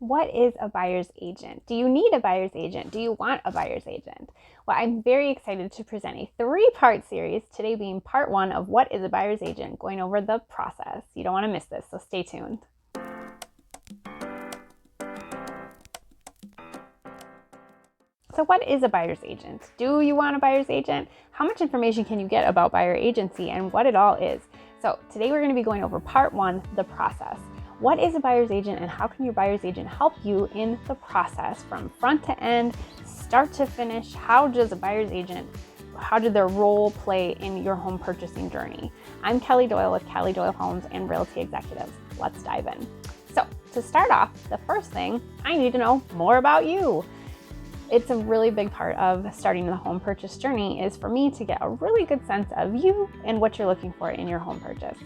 What is a buyer's agent? Do you need a buyer's agent? Do you want a buyer's agent? Well, I'm very excited to present a 3-part series, today being part 1 of what is a buyer's agent, going over the process. You don't want to miss this, so stay tuned. So what is a buyer's agent? Do you want a buyer's agent? How much information can you get about buyer agency and what it all is? So today we're going to be going over part 1, the process. What is a buyer's agent and how can your buyer's agent help you in the process from front to end, start to finish? How does a buyer's agent, how did their role play in your home purchasing journey? I'm Kelly Doyle with Kelly Doyle Homes and Realty Executives. Let's dive in. So to start off, the first thing, I need to know more about you. It's a really big part of starting the home purchase journey is for me to get a really good sense of you and what you're looking for in your home purchase.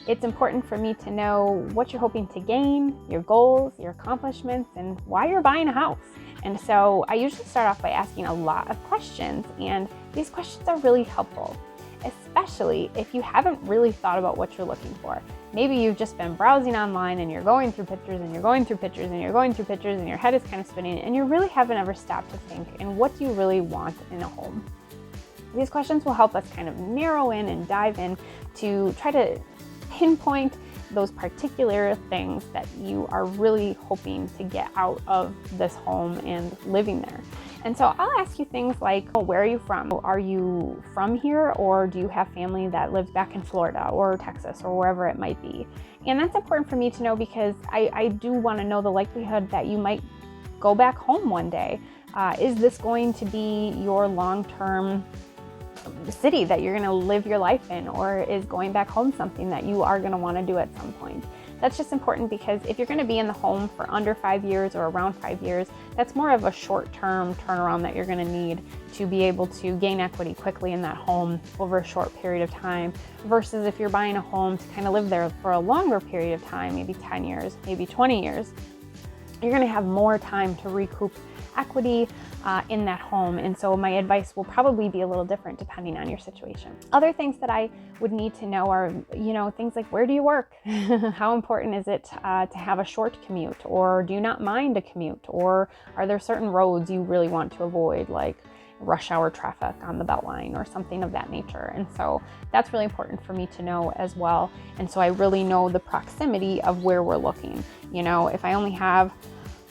It's important for me to know what you're hoping to gain, your goals, your accomplishments, and why you're buying a house. And so I usually start off by asking a lot of questions, and these questions are really helpful, especially if you haven't really thought about what you're looking for. Maybe you've just been browsing online and you're going through pictures and you're going through pictures and you're going through pictures and your head is kind of spinning and you really haven't ever stopped to think, and what do you really want in a home? These questions will help us kind of narrow in and dive in to try to pinpoint those particular things that you are really hoping to get out of this home and living there. And so I'll ask you things like, oh, where are you from? Are you from here, or do you have family that lives back in Florida or Texas or wherever it might be? And that's important for me to know because I do want to know the likelihood that you might go back home one day. Is this going to be your long-term city that you're going to live your life in, or is going back home something that you are going to want to do at some point? That's just important because if you're going to be in the home for under 5 years or around 5 years, that's more of a short-term turnaround that you're going to need to be able to gain equity quickly in that home over a short period of time, versus if you're buying a home to kind of live there for a longer period of time, maybe 10 years, maybe 20 years, you're going to have more time to recoup equity in that home. And so my advice will probably be a little different depending on your situation. Other things that I would need to know are, things like, where do you work? How important is it to have a short commute, or do you not mind a commute? Or are there certain roads you really want to avoid, like rush hour traffic on the Beltline or something of that nature? And so that's really important for me to know as well. And so I really know the proximity of where we're looking. If I only have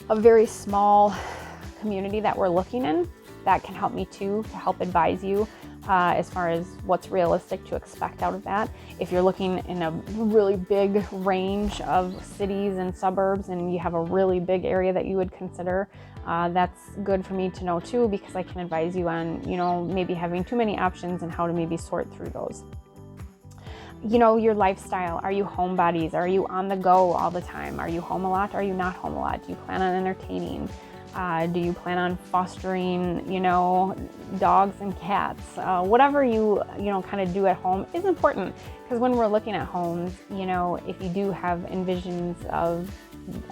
a very small community that we're looking in, that can help me to help advise you as far as what's realistic to expect out of that. If you're looking in a really big range of cities and suburbs and you have a really big area that you would consider, that's good for me to know too, because I can advise you on, maybe having too many options and how to maybe sort through those. Your lifestyle. Are you homebodies? Are you on the go all the time? Are you home a lot? Are you not home a lot? Do you plan on entertaining? Do you plan on fostering, dogs and cats? Whatever you kind of do at home is important, because when we're looking at homes, if you do have envisions of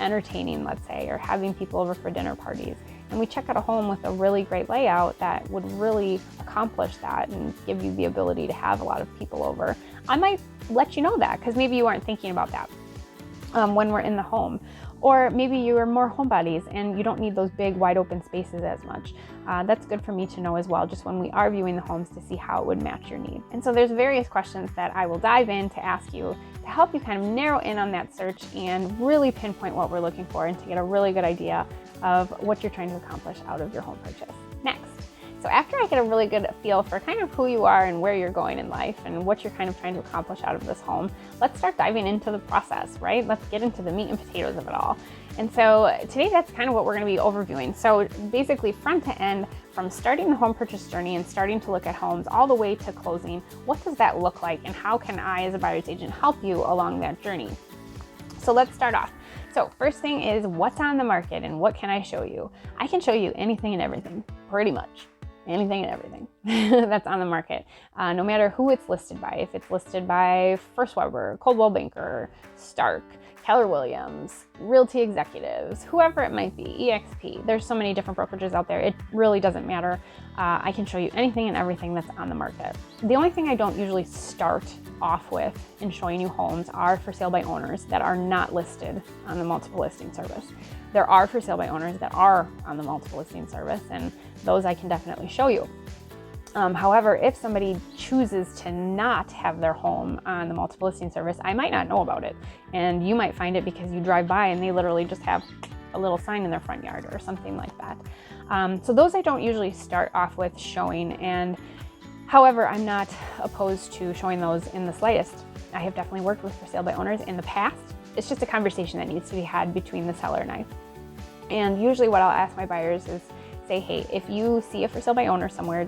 entertaining, let's say, or having people over for dinner parties, and we check out a home with a really great layout that would really accomplish that and give you the ability to have a lot of people over, I might let you know that, because maybe you aren't thinking about that when we're in the home. Or maybe you're more homebodies and you don't need those big wide open spaces as much. That's good for me to know as well, just when we are viewing the homes, to see how it would match your need. And so there's various questions that I will dive in to ask you to help you kind of narrow in on that search and really pinpoint what we're looking for, and to get a really good idea of what you're trying to accomplish out of your home purchase. Next. So after I get a really good feel for kind of who you are and where you're going in life and what you're kind of trying to accomplish out of this home, let's start diving into the process, right? Let's get into the meat and potatoes of it all. And so today, that's kind of what we're going to be overviewing. So basically, front to end, from starting the home purchase journey and starting to look at homes all the way to closing, what does that look like, and how can I as a buyer's agent help you along that journey? So let's start off. So first thing is, what's on the market and what can I show you? I can show you anything and everything, pretty much. Anything and everything. that's on the market, no matter who it's listed by. If it's listed by First Weber, Coldwell Banker, Stark, Keller Williams, Realty Executives, whoever it might be, EXP. There's so many different brokerages out there. It really doesn't matter. I can show you anything and everything that's on the market. The only thing I don't usually start off with in showing you homes are for sale by owners that are not listed on the multiple listing service. There are for sale by owners that are on the multiple listing service, and those I can definitely show you. However, if somebody chooses to not have their home on the multiple listing service, I might not know about it. And you might find it because you drive by and they literally just have a little sign in their front yard or something like that. So those I don't usually start off with showing. And however, I'm not opposed to showing those in the slightest. I have definitely worked with for sale by owners in the past. It's just a conversation that needs to be had between the seller and I. And usually what I'll ask my buyers is say, hey, if you see a for sale by owner somewhere,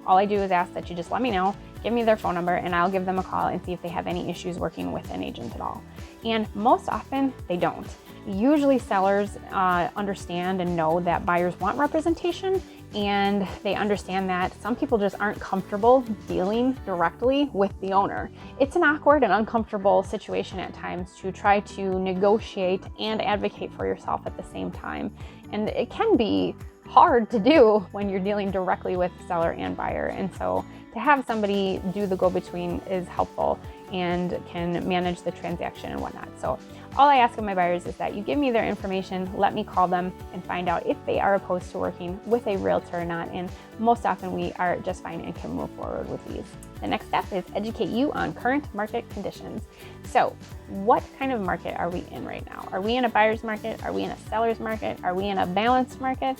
all I do is ask that you just let me know, give me their phone number, and I'll give them a call and see if they have any issues working with an agent at all. And most often they don't. Usually sellers understand and know that buyers want representation, and they understand that some people just aren't comfortable dealing directly with the owner. It's an awkward and uncomfortable situation at times to try to negotiate and advocate for yourself at the same time. And it can be hard to do when you're dealing directly with seller and buyer. And so to have somebody do the go-between is helpful and can manage the transaction and whatnot. So all I ask of my buyers is that you give me their information, let me call them and find out if they are opposed to working with a realtor or not. And most often we are just fine and can move forward with these. The next step is educate you on current market conditions. So what kind of market are we in right now? Are we in a buyer's market? Are we in a seller's market? Are we in a balanced market?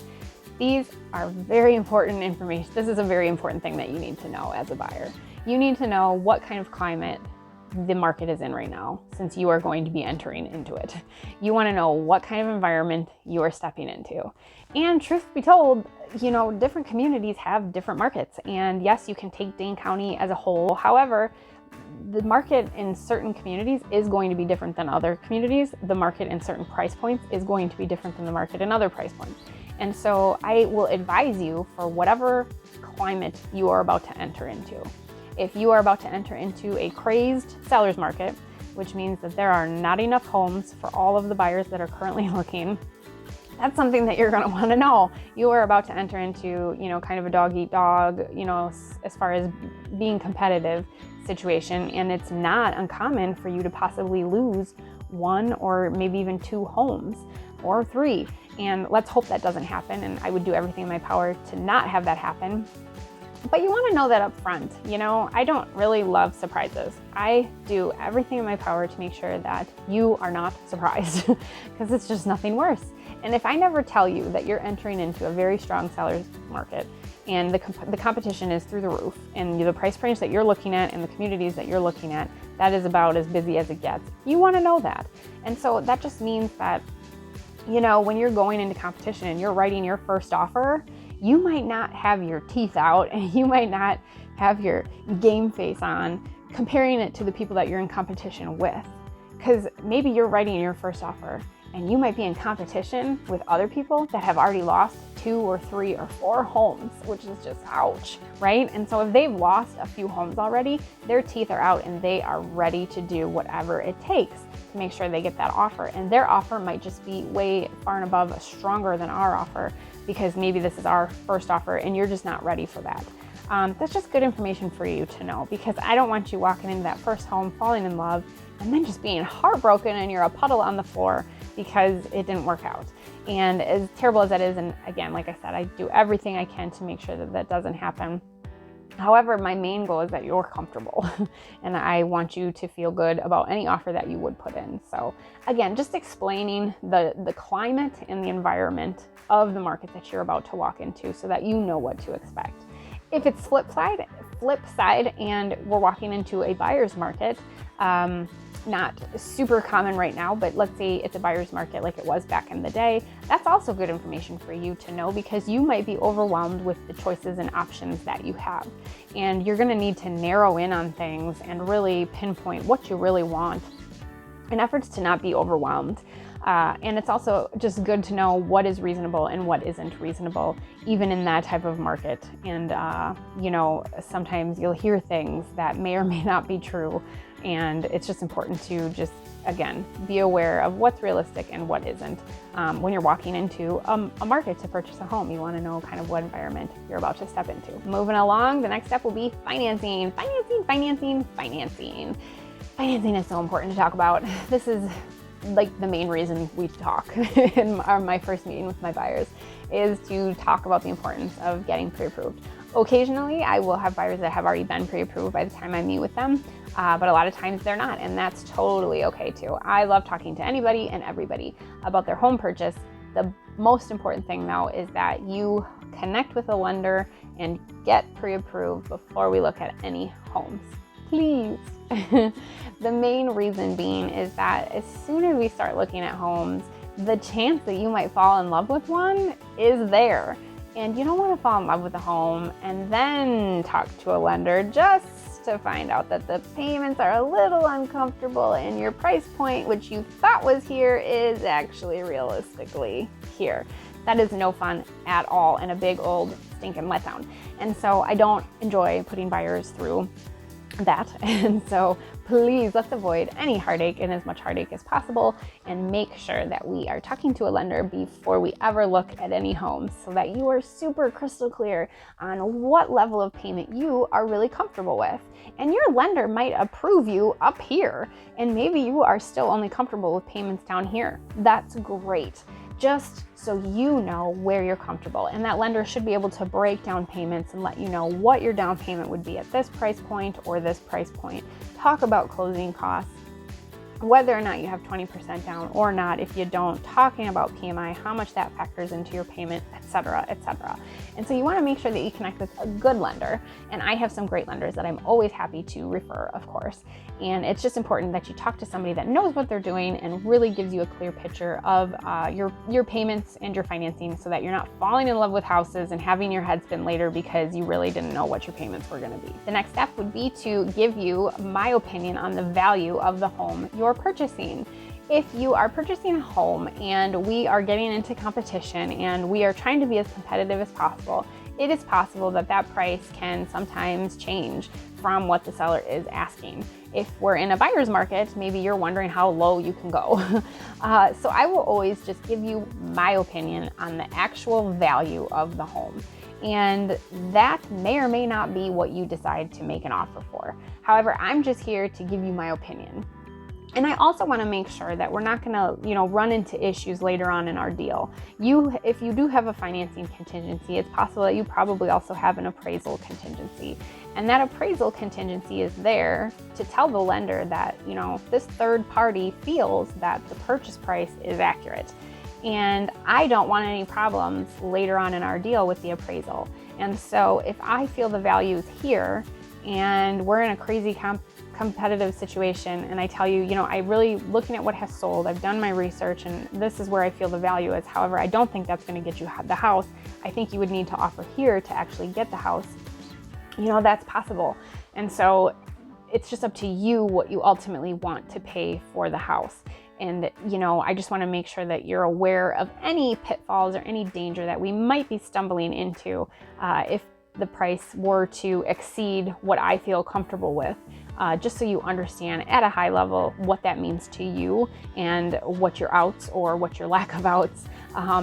These are very important information. This is a very important thing that you need to know as a buyer. You need to know what kind of climate the market is in right now, since you are going to be entering into it. You want to know what kind of environment you are stepping into. And truth be told, different communities have different markets. And yes, you can take Dane County as a whole. However, the market in certain communities is going to be different than other communities. The market in certain price points is going to be different than the market in other price points. And so I will advise you for whatever climate you are about to enter into. If you are about to enter into a crazed seller's market, which means that there are not enough homes for all of the buyers that are currently looking, that's something that you're going to want to know. You are about to enter into, kind of a dog eat dog, as far as being competitive situation. And it's not uncommon for you to possibly lose one or maybe even two homes or three. And let's hope that doesn't happen. And I would do everything in my power to not have that happen. But you want to know that up front. I don't really love surprises. I do everything in my power to make sure that you are not surprised because it's just nothing worse. And if I never tell you that you're entering into a very strong seller's market and the competition is through the roof and the price range that you're looking at and the communities that you're looking at, that is about as busy as it gets. You want to know that. And so that just means that, when you're going into competition and you're writing your first offer, you might not have your teeth out and you might not have your game face on comparing it to the people that you're in competition with. Because maybe you're writing your first offer and you might be in competition with other people that have already lost 2 or 3 or 4 homes, which is just ouch, right? And so if they've lost a few homes already, their teeth are out and they are ready to do whatever it takes to make sure they get that offer. And their offer might just be way far and above stronger than our offer because maybe this is our first offer and you're just not ready for that. That's just good information for you to know because I don't want you walking into that first home, falling in love, and then just being heartbroken and you're a puddle on the floor because it didn't work out. And as terrible as that is, and again, like I said, I do everything I can to make sure that that doesn't happen. However, my main goal is that you're comfortable and I want you to feel good about any offer that you would put in. So again, just explaining the climate and the environment of the market that you're about to walk into so that you know what to expect. If it's flip side and we're walking into a buyer's market, not super common right now, but let's say it's a buyer's market like it was back in the day, that's also good information for you to know because you might be overwhelmed with the choices and options that you have. And you're gonna need to narrow in on things and really pinpoint what you really want in efforts to not be overwhelmed. And it's also just good to know what is reasonable and what isn't reasonable, even in that type of market. And, sometimes you'll hear things that may or may not be true. And it's just important to just, again, be aware of what's realistic and what isn't. When you're walking into a market to purchase a home, you want to know kind of what environment you're about to step into. Moving along, the next step will be financing. Financing is so important to talk about. This is like the main reason we talk in my first meeting with my buyers, is to talk about the importance of getting pre-approved. Occasionally, I will have buyers that have already been pre-approved by the time I meet with them, but a lot of times they're not, and that's totally okay too. I love talking to anybody and everybody about their home purchase. The most important thing though is that you connect with a lender and get pre-approved before we look at any homes. Please. The main reason being is that as soon as we start looking at homes, the chance that you might fall in love with one is there. And you don't want to fall in love with a home and then talk to a lender just to find out that the payments are a little uncomfortable and your price point, which you thought was here, is actually realistically here. That is no fun at all and a big old stinking letdown. And so I don't enjoy putting buyers through that. And so please, let's avoid any heartache and as much heartache as possible, and make sure that we are talking to a lender before we ever look at any homes, so that you are super crystal clear on what level of payment you are really comfortable with. And your lender might approve you up here, and maybe you are still only comfortable with payments down here. That's great. Just so you know where you're comfortable. And that lender should be able to break down payments and let you know what your down payment would be at this price point or this price point. Talk about closing costs, whether or not you have 20% down or not. If you don't, talking about PMI, how much that factors into your payment, etc., etc. And so you want to make sure that you connect with a good lender. And I have some great lenders that I'm always happy to refer, of course. And it's just important that you talk to somebody that knows what they're doing and really gives you a clear picture of your payments and your financing, so that you're not falling in love with houses and having your head spin later because you really didn't know what your payments were going to be. The next step would be to give you my opinion on the value of the home you're purchasing. If you are purchasing a home and we are getting into competition and we are trying to be as competitive as possible, it is possible that that price can sometimes change from what the seller is asking. If we're in a buyer's market, maybe you're wondering how low you can go. So I will always just give you my opinion on the actual value of the home. And that may or may not be what you decide to make an offer for. However, I'm just here to give you my opinion. And I also want to make sure that we're not going to, run into issues later on in our deal. If you do have a financing contingency, it's possible that you probably also have an appraisal contingency. And that appraisal contingency is there to tell the lender that, this third party feels that the purchase price is accurate. And I don't want any problems later on in our deal with the appraisal. And so if I feel the value is here and we're in a crazy competitive situation, and I tell you, I really looking at what has sold, I've done my research, and this is where I feel the value is. However, I don't think that's going to get you the house. I think you would need to offer here to actually get the house. That's possible. And so it's just up to you what you ultimately want to pay for the house. And, I just want to make sure that you're aware of any pitfalls or any danger that we might be stumbling into if the price were to exceed what I feel comfortable with. Just so you understand at a high level what that means to you and what your outs or what your lack of outs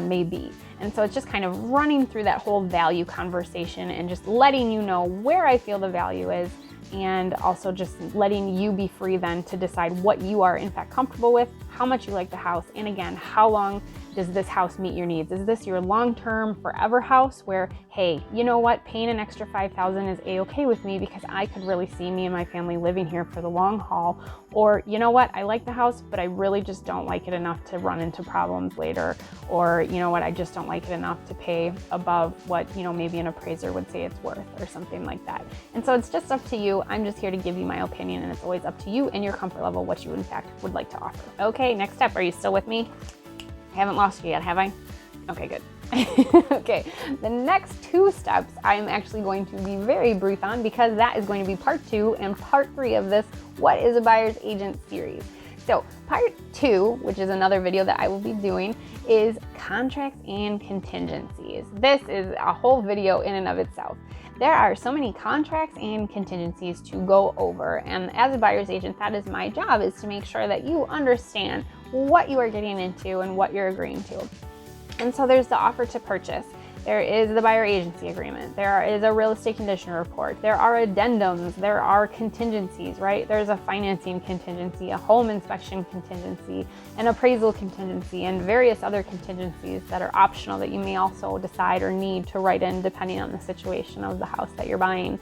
may be. And so it's just kind of running through that whole value conversation and just letting you know where I feel the value is, and also just letting you be free then to decide what you are in fact comfortable with, how much you like the house, and again, how long does this house meet your needs? Is this your long-term forever house where, hey, you know what, paying an extra $5,000 is a-okay with me because I could really see me and my family living here for the long haul? Or, you know what, I like the house, but I really just don't like it enough to run into problems later. Or, you know what, I just don't like it enough to pay above what, maybe an appraiser would say it's worth, or something like that. And so it's just up to you. I'm just here to give you my opinion, and it's always up to you and your comfort level what you in fact would like to offer. Okay, next step. Are you still with me? I haven't lost you yet, have I? Okay, good. Okay, the next two steps I'm actually going to be very brief on, because that is going to be part 2 and part 3 of this What is a Buyer's Agent series. So part 2, which is another video that I will be doing, is contracts and contingencies. This is a whole video in and of itself. There are so many contracts and contingencies to go over, and as a buyer's agent, that is my job, is to make sure that you understand what you are getting into and what you're agreeing to. And so there's the offer to purchase. There is the buyer agency agreement. There is a real estate condition report. There are addendums. There are contingencies, right? There's a financing contingency, a home inspection contingency, an appraisal contingency, and various other contingencies that are optional that you may also decide or need to write in depending on the situation of the house that you're buying.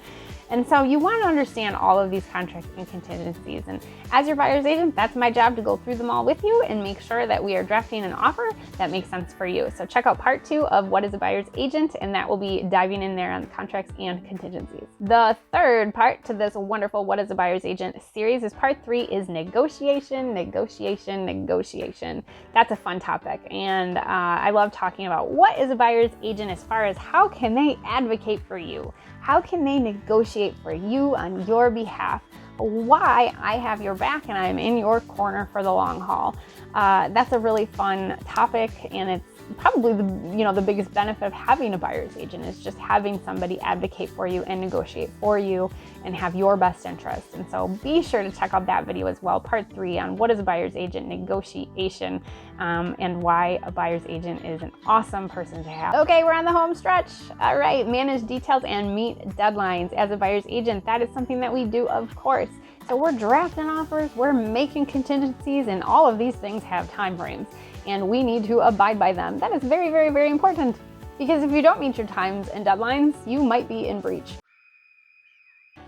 And so you want to understand all of these contracts and contingencies. And as your buyer's agent, that's my job, to go through them all with you and make sure that we are drafting an offer that makes sense for you. So check out part 2 of What is a Buyer's Agent, and that will be diving in there on the contracts and contingencies. The third part to this wonderful What is a Buyer's Agent series is part 3, is negotiation, negotiation, negotiation. That's a fun topic. And I love talking about what is a buyer's agent as far as how can they advocate for you? How can they negotiate for you on your behalf? Why I have your back and I'm in your corner for the long haul. That's a really fun topic, and it's probably the biggest benefit of having a buyer's agent is just having somebody advocate for you and negotiate for you and have your best interest. And so be sure to check out that video as well, part 3 on what is a buyer's agent, negotiation, and why a buyer's agent is an awesome person to have. Okay, we're on the home stretch. All right, manage details and meet deadlines. As a buyer's agent, that is something that we do, of course. So we're drafting offers, we're making contingencies, and all of these things have time frames, and we need to abide by them. That is very, very, very important, because if you don't meet your times and deadlines, you might be in breach.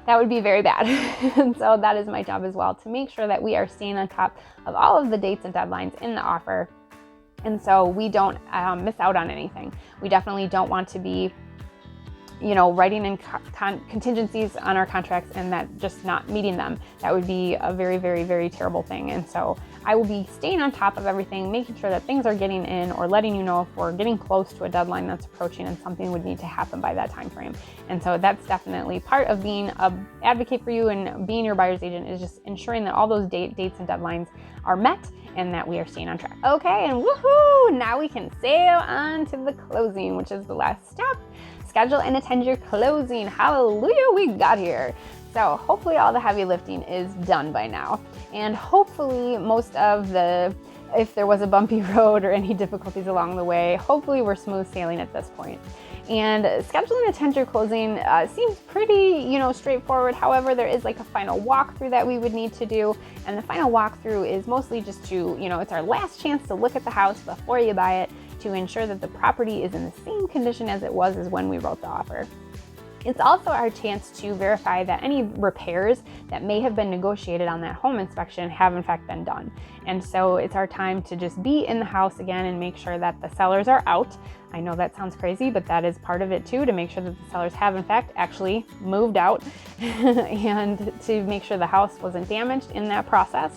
That would be very bad. And so that is my job as well, to make sure that we are staying on top of all of the dates and deadlines in the offer, and so we don't miss out on anything. We definitely don't want to be writing in contingencies on our contracts and that just not meeting them. That would be a very, very, very terrible thing. And so I will be staying on top of everything, making sure that things are getting in, or letting you know if we're getting close to a deadline that's approaching and something would need to happen by that time frame. And so that's definitely part of being an advocate for you and being your buyer's agent, is just ensuring that all those dates and deadlines are met and that we are staying on track. Okay, and woohoo! Now we can sail on to the closing, which is the last step. Schedule and attend your closing. Hallelujah, we got here. So hopefully all the heavy lifting is done by now. And hopefully most of if there was a bumpy road or any difficulties along the way, hopefully we're smooth sailing at this point. And schedule and attend your closing seems pretty, straightforward. However, there is like a final walkthrough that we would need to do. And the final walkthrough is mostly just to, it's our last chance to look at the house before you buy it, to ensure that the property is in the same condition as it was as when we wrote the offer. It's also our chance to verify that any repairs that may have been negotiated on that home inspection have in fact been done. And so it's our time to just be in the house again and make sure that the sellers are out. I know that sounds crazy, but that is part of it too, to make sure that the sellers have in fact actually moved out and to make sure the house wasn't damaged in that process,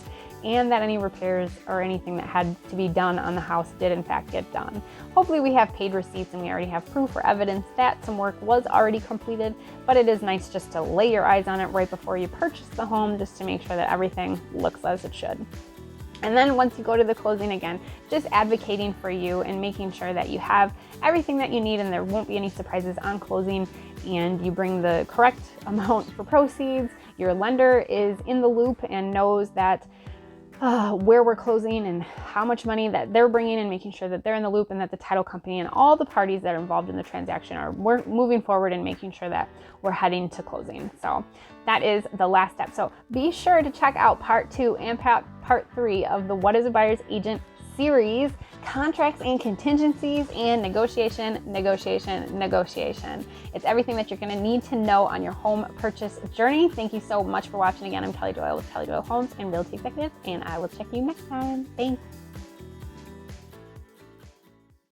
and that any repairs or anything that had to be done on the house did in fact get done. Hopefully we have paid receipts and we already have proof or evidence that some work was already completed, but it is nice just to lay your eyes on it right before you purchase the home, just to make sure that everything looks as it should. And then once you go to the closing, again, just advocating for you and making sure that you have everything that you need and there won't be any surprises on closing, and you bring the correct amount for proceeds. Your lender is in the loop and knows that where we're closing and how much money that they're bringing, and making sure that they're in the loop, and that the title company and all the parties that are involved in the transaction are moving forward and making sure that we're heading to closing. So that is the last step. So be sure to check out part 2 and part 3 of the What is a Buyer's Agent series, contracts and contingencies, and negotiation, negotiation, negotiation. It's everything that you're going to need to know on your home purchase journey. Thank you so much for watching. Again, I'm Kelly Doyle with Kelly Doyle Homes and Realty Executives, and I will check you next time. Thanks.